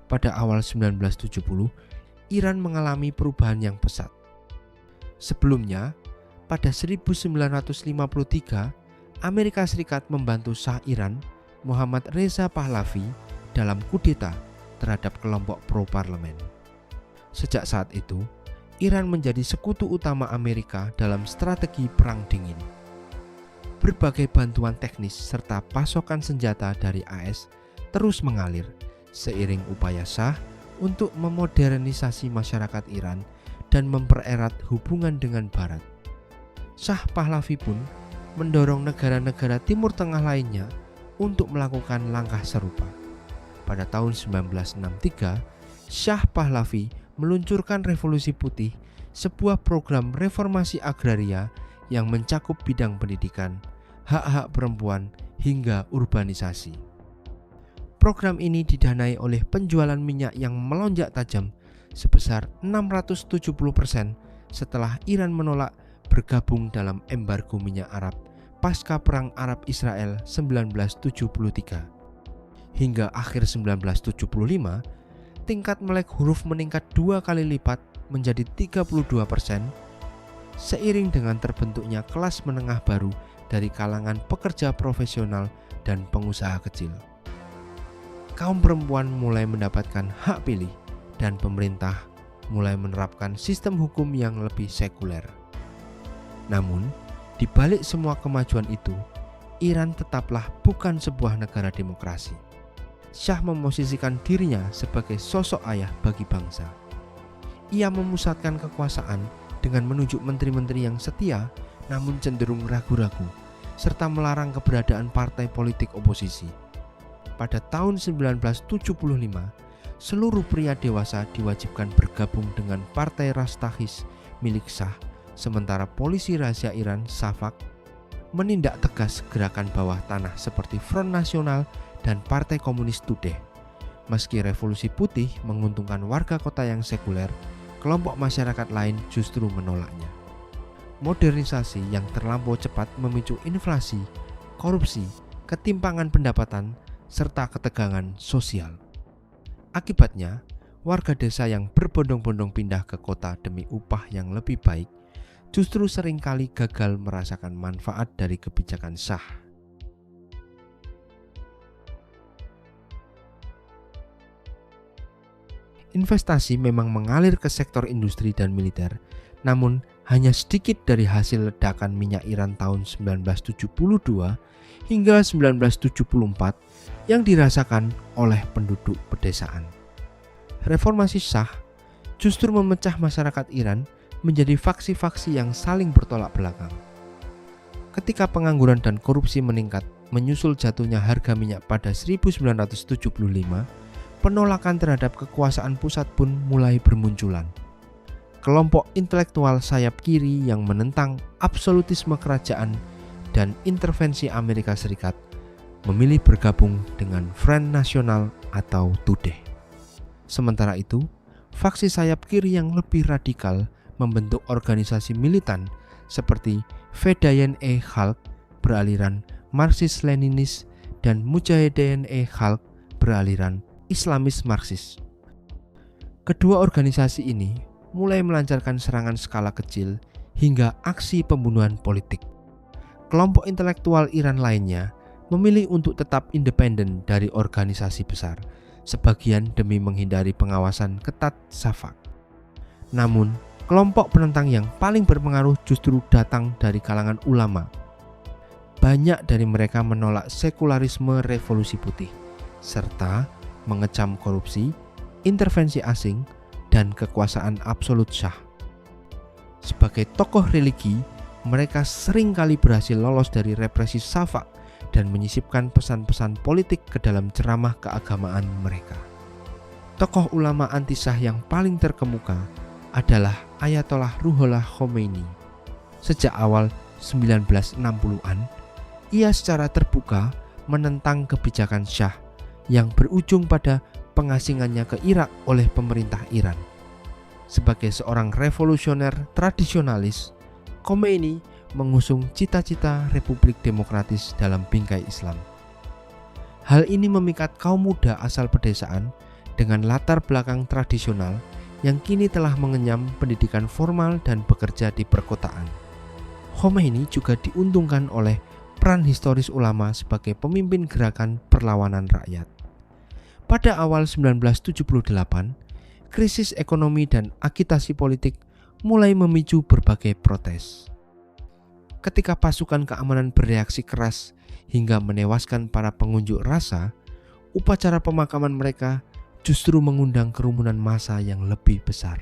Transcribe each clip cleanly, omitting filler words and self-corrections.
pada awal 1970, Iran mengalami perubahan yang pesat. Sebelumnya, pada 1953, Amerika Serikat membantu Shah Iran, Mohammad Reza Pahlavi, dalam kudeta terhadap kelompok pro-parlemen. Sejak saat itu, Iran menjadi sekutu utama Amerika dalam strategi Perang Dingin. Berbagai bantuan teknis serta pasokan senjata dari AS terus mengalir seiring upaya Shah untuk memodernisasi masyarakat Iran dan mempererat hubungan dengan Barat. Shah Pahlavi pun mendorong negara-negara Timur Tengah lainnya untuk melakukan langkah serupa. Pada tahun 1963, Shah Pahlavi meluncurkan Revolusi Putih, sebuah program reformasi agraria yang mencakup bidang pendidikan, hak-hak perempuan, hingga urbanisasi. Program ini didanai oleh penjualan minyak yang melonjak tajam sebesar 670% setelah Iran menolak bergabung dalam embargo minyak Arab pasca Perang Arab-Israel 1973. Hingga akhir 1975, tingkat melek huruf meningkat 2 kali lipat menjadi 32%, seiring dengan terbentuknya kelas menengah baru dari kalangan pekerja profesional dan pengusaha kecil. Kaum perempuan mulai mendapatkan hak pilih dan pemerintah mulai menerapkan sistem hukum yang lebih sekuler. Namun, di balik semua kemajuan itu, Iran tetaplah bukan sebuah negara demokrasi. Shah memosisikan dirinya sebagai sosok ayah bagi bangsa. Ia memusatkan kekuasaan dengan menunjuk menteri-menteri yang setia namun cenderung ragu-ragu, serta melarang keberadaan partai politik oposisi. Pada tahun 1975, seluruh pria dewasa diwajibkan bergabung dengan Partai Rastahis milik Shah, sementara polisi rahasia Iran, Shavak, menindak tegas gerakan bawah tanah seperti Front Nasional dan Partai Komunis Tudeh. Meski Revolusi Putih menguntungkan warga kota yang sekuler, kelompok masyarakat lain justru menolaknya. Modernisasi yang terlampau cepat memicu inflasi, korupsi, ketimpangan pendapatan, serta ketegangan sosial. Akibatnya, warga desa yang berbondong-bondong pindah ke kota demi upah yang lebih baik justru seringkali gagal merasakan manfaat dari kebijakan Shah. Investasi memang mengalir ke sektor industri dan militer, namun hanya sedikit dari hasil ledakan minyak Iran tahun 1972 hingga 1974 yang dirasakan oleh penduduk pedesaan. Reformasi Shah justru memecah masyarakat Iran menjadi faksi-faksi yang saling bertolak belakang. Ketika pengangguran dan korupsi meningkat menyusul jatuhnya harga minyak pada 1975, penolakan terhadap kekuasaan pusat pun mulai bermunculan. Kelompok intelektual sayap kiri yang menentang absolutisme kerajaan dan intervensi Amerika Serikat memilih bergabung dengan Front Nasional atau Tudeh. Sementara itu, faksi sayap kiri yang lebih radikal membentuk organisasi militan seperti Fedayen-e-Khalq beraliran Marxis-Leninis dan Mujahedin-e-Khalq beraliran Islamis Marxis. Kedua organisasi ini mulai melancarkan serangan skala kecil hingga aksi pembunuhan politik. Kelompok intelektual Iran lainnya memilih untuk tetap independen dari organisasi besar, sebagian demi menghindari pengawasan ketat Shavak. Namun, kelompok penentang yang paling berpengaruh justru datang dari kalangan ulama. Banyak dari mereka menolak sekularisme Revolusi Putih, serta mengecam korupsi, intervensi asing, dan kekuasaan absolut Shah. Sebagai tokoh religi, mereka seringkali berhasil lolos dari represi Shavak dan menyisipkan pesan-pesan politik ke dalam ceramah keagamaan mereka. Tokoh ulama anti-Shah yang paling terkemuka adalah Ayatollah Ruhollah Khomeini. Sejak awal 1960-an, ia secara terbuka menentang kebijakan Shah yang berujung pada pengasingannya ke Irak oleh pemerintah Iran. Sebagai seorang revolusioner tradisionalis, Khomeini mengusung cita-cita Republik Demokratis dalam bingkai Islam. Hal ini memikat kaum muda asal pedesaan dengan latar belakang tradisional yang kini telah mengenyam pendidikan formal dan bekerja di perkotaan. Khomeini juga diuntungkan oleh peran historis ulama sebagai pemimpin gerakan perlawanan rakyat. Pada awal 1978, krisis ekonomi dan agitasi politik mulai memicu berbagai protes. Ketika pasukan keamanan bereaksi keras hingga menewaskan para pengunjuk rasa, upacara pemakaman mereka justru mengundang kerumunan massa yang lebih besar.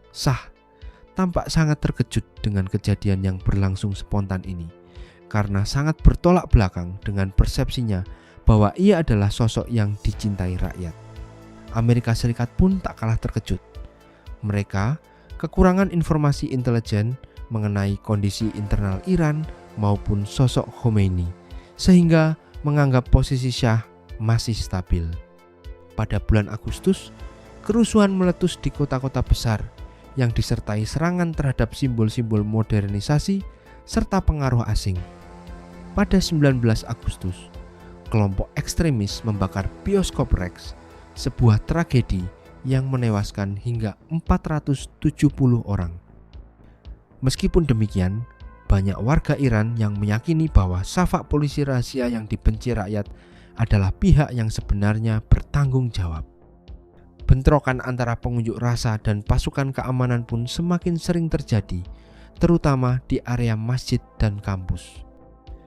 Shah tampak sangat terkejut dengan kejadian yang berlangsung spontan ini, karena sangat bertolak belakang dengan persepsinya bahwa ia adalah sosok yang dicintai rakyat. Amerika Serikat pun tak kalah terkejut. Mereka kekurangan informasi intelijen mengenai kondisi internal Iran maupun sosok Khomeini, sehingga menganggap posisi Shah masih stabil. Pada bulan Agustus, kerusuhan meletus di kota-kota besar yang disertai serangan terhadap simbol-simbol modernisasi serta pengaruh asing. Pada 19 Agustus, kelompok ekstremis membakar bioskop Rex, sebuah tragedi yang menewaskan hingga 470 orang. Meskipun demikian, banyak warga Iran yang meyakini bahwa safak polisi rahasia yang dibenci rakyat adalah pihak yang sebenarnya bertanggung jawab. Bentrokan antara pengunjuk rasa dan pasukan keamanan pun semakin sering terjadi, terutama di area masjid dan kampus.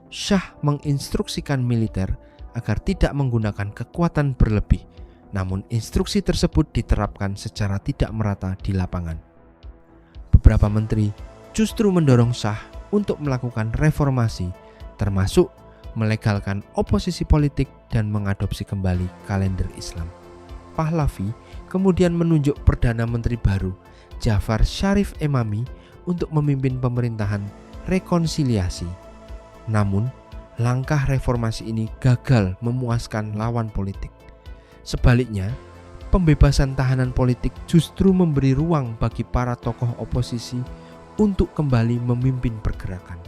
Shah menginstruksikan militer agar tidak menggunakan kekuatan berlebih, namun instruksi tersebut diterapkan secara tidak merata di lapangan. Beberapa menteri justru mendorong Shah untuk melakukan reformasi, termasuk melegalkan oposisi politik dan mengadopsi kembali kalender Islam. Pahlavi kemudian menunjuk Perdana Menteri baru, Jafar Sharif Emami, untuk memimpin pemerintahan rekonsiliasi. Namun, langkah reformasi ini gagal memuaskan lawan politik. Sebaliknya, pembebasan tahanan politik justru memberi ruang bagi para tokoh oposisi untuk kembali memimpin pergerakan.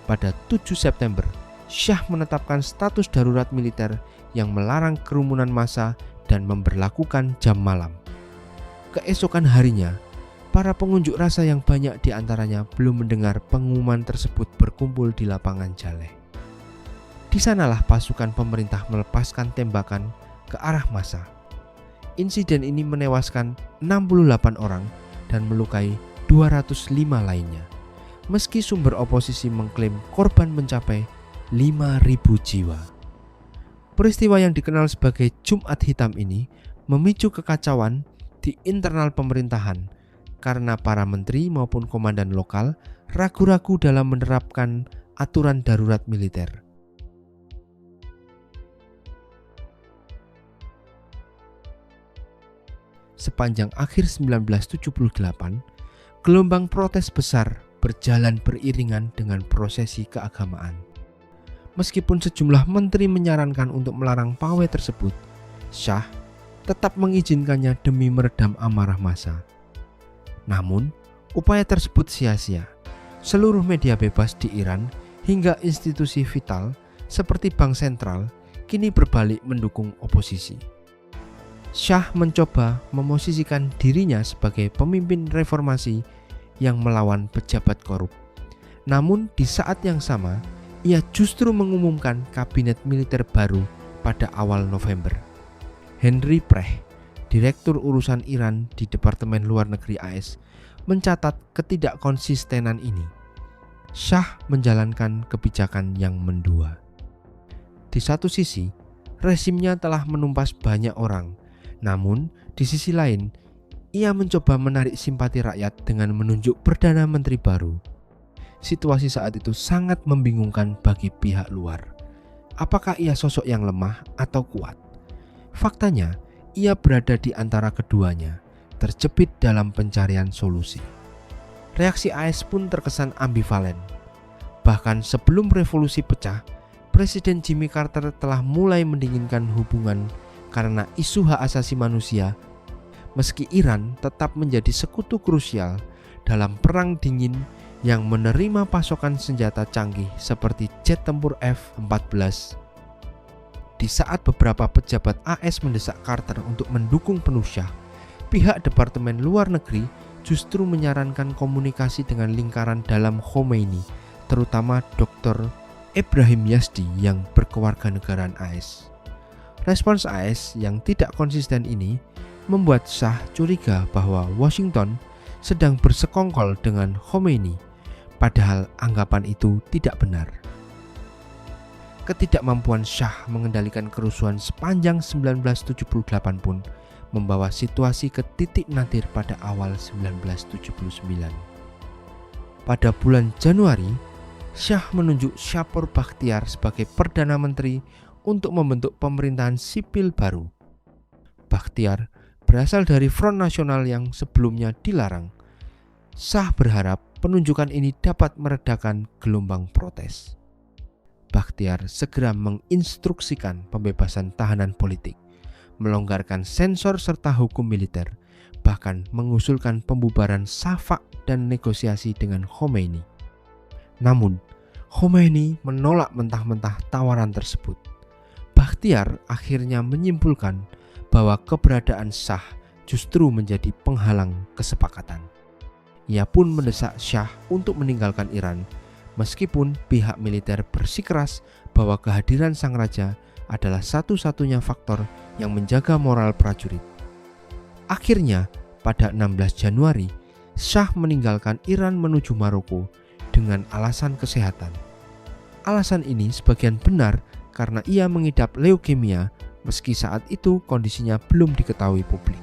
Pada 7 September, Shah menetapkan status darurat militer yang melarang kerumunan massa dan memberlakukan jam malam. Keesokan harinya, para pengunjuk rasa yang banyak di antaranya belum mendengar pengumuman tersebut berkumpul di lapangan Jaleh. Di sanalah pasukan pemerintah melepaskan tembakan ke arah massa. Insiden ini menewaskan 68 orang dan melukai 205 lainnya. Meski sumber oposisi mengklaim korban mencapai 5.000 jiwa. Peristiwa yang dikenal sebagai Jumat Hitam ini memicu kekacauan di internal pemerintahan karena para menteri maupun komandan lokal ragu-ragu dalam menerapkan aturan darurat militer. Sepanjang akhir 1978, gelombang protes besar berjalan beriringan dengan prosesi keagamaan. Meskipun sejumlah menteri menyarankan untuk melarang pawai tersebut, Shah tetap mengizinkannya demi meredam amarah massa. Namun, upaya tersebut sia-sia. Seluruh media bebas di Iran hingga institusi vital seperti bank sentral kini berbalik mendukung oposisi. Shah mencoba memosisikan dirinya sebagai pemimpin reformasi yang melawan pejabat korup. Namun di saat yang sama, ia justru mengumumkan kabinet militer baru pada awal November. Henry Preh, Direktur Urusan Iran di Departemen Luar Negeri AS, mencatat ketidakkonsistenan ini. Shah menjalankan kebijakan yang mendua. Di satu sisi, rezimnya telah menumpas banyak orang, namun di sisi lain, ia mencoba menarik simpati rakyat dengan menunjuk Perdana Menteri baru. Situasi saat itu sangat membingungkan bagi pihak luar. Apakah ia sosok yang lemah atau kuat? Faktanya, ia berada di antara keduanya, terjepit dalam pencarian solusi. Reaksi AS pun terkesan ambivalen. Bahkan sebelum revolusi pecah, Presiden Jimmy Carter telah mulai mendinginkan hubungan karena isu hak asasi manusia, meski Iran tetap menjadi sekutu krusial dalam perang dingin yang menerima pasokan senjata canggih seperti jet tempur F-14. Di saat beberapa pejabat AS mendesak Carter untuk mendukung penuh Shah, pihak Departemen Luar Negeri justru menyarankan komunikasi dengan lingkaran dalam Khomeini, terutama Dr. Ebrahim Yazdi yang berkewarganegaraan AS. Respons AS yang tidak konsisten ini membuat Shah curiga bahwa Washington sedang bersekongkol dengan Khomeini, padahal anggapan itu tidak benar. Ketidakmampuan Shah mengendalikan kerusuhan sepanjang 1978 pun membawa situasi ke titik nadir pada awal 1979. Pada bulan Januari, Shah menunjuk Shapor Bakhtiar sebagai Perdana Menteri untuk membentuk pemerintahan sipil baru. Bakhtiar berasal dari Front Nasional yang sebelumnya dilarang. Shah berharap penunjukan ini dapat meredakan gelombang protes. Bakhtiar segera menginstruksikan pembebasan tahanan politik, melonggarkan sensor serta hukum militer, bahkan mengusulkan pembubaran Shafaq dan negosiasi dengan Khomeini. Namun, Khomeini menolak mentah-mentah tawaran tersebut. Bakhtiar akhirnya menyimpulkan bahwa keberadaan Shah justru menjadi penghalang kesepakatan. Ia pun mendesak Shah untuk meninggalkan Iran, meskipun pihak militer bersikeras bahwa kehadiran sang raja adalah satu-satunya faktor yang menjaga moral prajurit. Akhirnya, pada 16 Januari, Shah meninggalkan Iran menuju Maroko dengan alasan kesehatan. Alasan ini sebagian benar karena ia mengidap leukemia, meski saat itu kondisinya belum diketahui publik.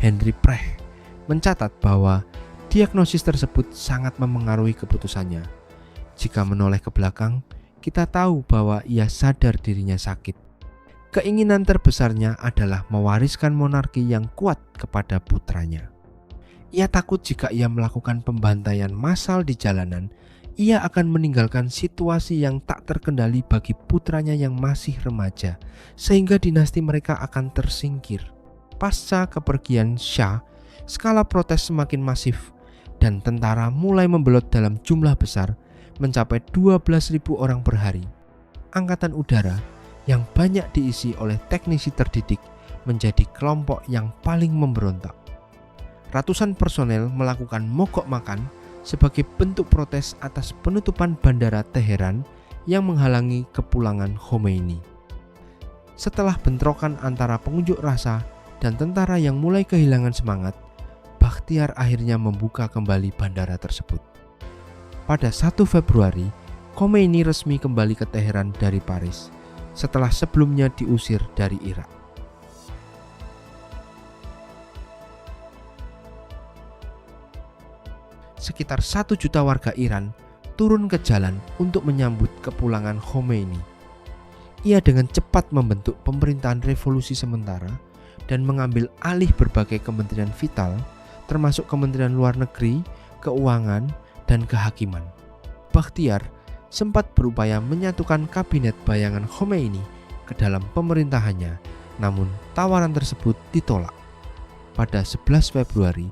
Henry Precht mencatat bahwa diagnosis tersebut sangat memengaruhi keputusannya. Jika menoleh ke belakang, kita tahu bahwa ia sadar dirinya sakit. Keinginan terbesarnya adalah mewariskan monarki yang kuat kepada putranya. Ia takut jika ia melakukan pembantaian massal di jalanan, ia akan meninggalkan situasi yang tak terkendali bagi putranya yang masih remaja, sehingga dinasti mereka akan tersingkir. Pasca kepergian Shah, skala protes semakin masif dan tentara mulai membelot dalam jumlah besar, mencapai 12.000 orang per hari. Angkatan udara yang banyak diisi oleh teknisi terdidik menjadi kelompok yang paling memberontak. Ratusan personel melakukan mogok makan sebagai bentuk protes atas penutupan bandara Teheran yang menghalangi kepulangan Khomeini. Setelah bentrokan antara pengunjuk rasa dan tentara yang mulai kehilangan semangat, Bakhtiar akhirnya membuka kembali bandara tersebut. Pada 1 Februari, Khomeini resmi kembali ke Teheran dari Paris, setelah sebelumnya diusir dari Irak. Sekitar 1 juta warga Iran turun ke jalan untuk menyambut kepulangan Khomeini. Ia dengan cepat membentuk pemerintahan revolusi sementara dan mengambil alih berbagai kementerian vital, termasuk Kementerian Luar Negeri, Keuangan, dan Kehakiman. Bakhtiar sempat berupaya menyatukan kabinet bayangan Khomeini ke dalam pemerintahannya, namun tawaran tersebut ditolak. Pada 11 Februari,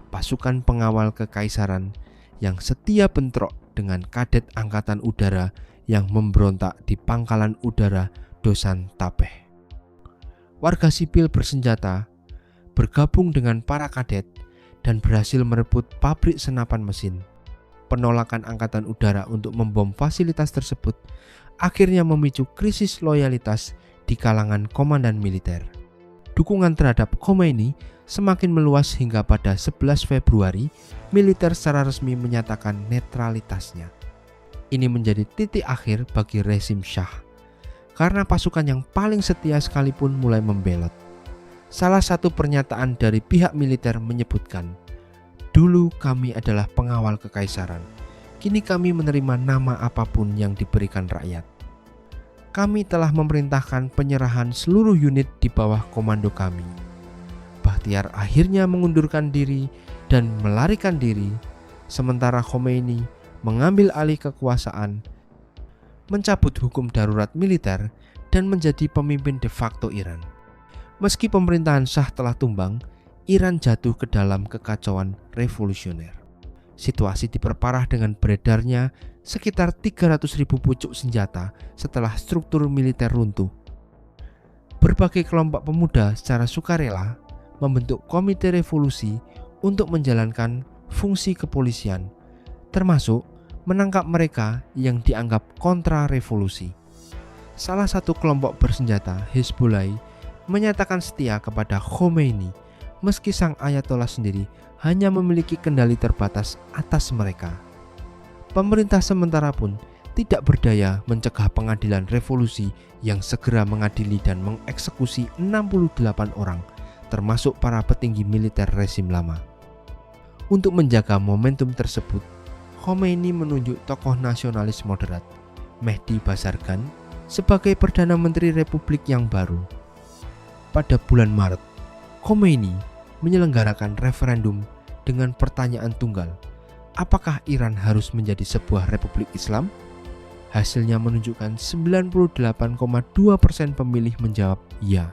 pasukan pengawal kekaisaran yang setia bentrok dengan kadet angkatan udara yang memberontak di pangkalan udara Dosan Tapeh. Warga sipil bersenjata bergabung dengan para kadet dan berhasil merebut pabrik senapan mesin. Penolakan angkatan udara untuk membom fasilitas tersebut akhirnya memicu krisis loyalitas di kalangan komandan militer. Dukungan terhadap Khomeini semakin meluas hingga pada 11 Februari militer secara resmi menyatakan netralitasnya. Ini menjadi titik akhir bagi rezim Shah, karena pasukan yang paling setia sekalipun mulai membelot. Salah satu pernyataan dari pihak militer menyebutkan, "Dulu kami adalah pengawal kekaisaran, kini kami menerima nama apapun yang diberikan rakyat. Kami telah memerintahkan penyerahan seluruh unit di bawah komando kami." Bakhtiar akhirnya mengundurkan diri dan melarikan diri, sementara Khomeini mengambil alih kekuasaan, mencabut hukum darurat militer, dan menjadi pemimpin de facto Iran. Meski pemerintahan Shah telah tumbang, Iran jatuh ke dalam kekacauan revolusioner. Situasi diperparah dengan beredarnya sekitar 300.000 pucuk senjata setelah struktur militer runtuh. berbagai kelompok pemuda secara sukarela membentuk komite revolusi untuk menjalankan fungsi kepolisian, termasuk menangkap mereka yang dianggap kontra revolusi. Salah satu kelompok bersenjata, Hezbollah, menyatakan setia kepada Khomeini meski sang Ayatollah sendiri hanya memiliki kendali terbatas atas mereka. Pemerintah sementara pun tidak berdaya mencegah pengadilan revolusi yang segera mengadili dan mengeksekusi 68 orang, termasuk para petinggi militer rezim lama. Untuk menjaga momentum tersebut, Khomeini menunjuk tokoh nasionalis moderat, Mehdi Bazargan, sebagai Perdana Menteri Republik yang baru. Pada bulan Maret, Khomeini menyelenggarakan referendum dengan pertanyaan tunggal, apakah Iran harus menjadi sebuah republik Islam? Hasilnya menunjukkan 98,2% pemilih menjawab ya.